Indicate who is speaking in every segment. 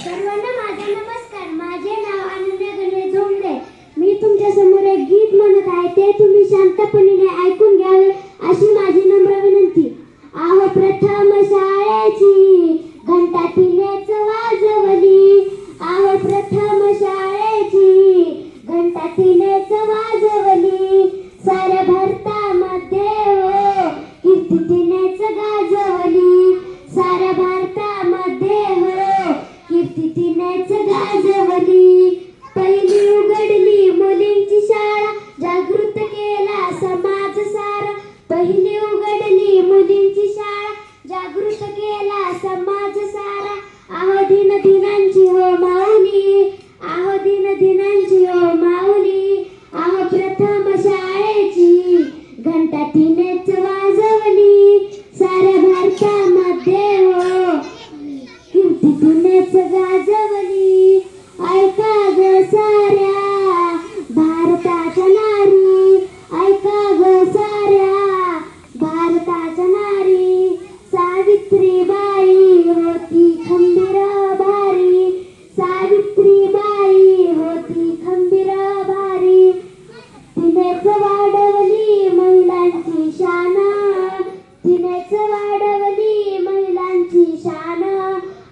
Speaker 1: सर्वांना माझा नमस्कार. माझे नाव अनन्या गणेश झोंबडे. मी तुमच्या समोर एक गीत म्हणत आहे, ते तुम्ही शांतपणे ऐकून घ्यावे अशी माझी नम्र विनंती. आहो प्रथम शाळेची घंटा तिनेच वाजवली. आहो प्रथम शाळेची घंटा तिनेच वाजवली. साऱ्या भारतामध्ये हो कीर्ती तिनेच गाजवली. साऱ्या भारतामध्ये हो कीर्ती तिनेच गाजवली. पहिली उघडली मुलींची शाळा, जागृत केला समाज सारा. पहिली उघडली मुलींची शाळा, जागृत केला समाज सारा. आहो दिन दिनांची हो माऊली, आहो दिन दिनांची हो माऊली. आहो प्रथम शाळेची घंटा तिनेच वाजवली. साऱ्या भारतामध्ये हो कीर्ती तिनेच गाजवली. ऐका ग साऱ्या भारताच्या नारी, ऐका ग साऱ्या भारताच्या नारी. सावित्रीबाई होती खंबीर भारी. सावित्रीबाई होती खंबीर भारी. तिनेच वाढवली महिलांची शान, तिनेच वाढवली महिलांची शान.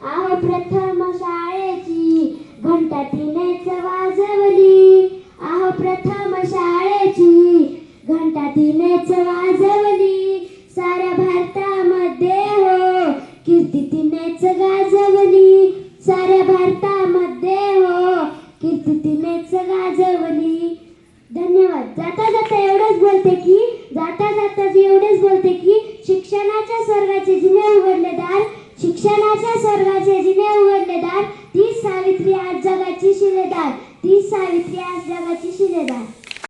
Speaker 1: आहो प्रथम शाळेची घंटा तिनेच वाजवली. आहो प्रथम शाळेची घंटा तिनेच वाजवली. साऱ्या भारतामध्ये हो कीर्ती तिनेच गाजवली. साऱ्या भारतामध्ये हो कीर्ती तिनेच गाजवली. धन्यवाद. जाता जाता एवढेच बोलते की शिक्षणाच्या स्वर्गाचे जिने उघडले दार, शिक्षणाच्या स्वर्गाचे जिने उघडले दार. तीच सावित्री आज जगाची शिलेदार, तीच सावित्री आज जगाची शिलेदार.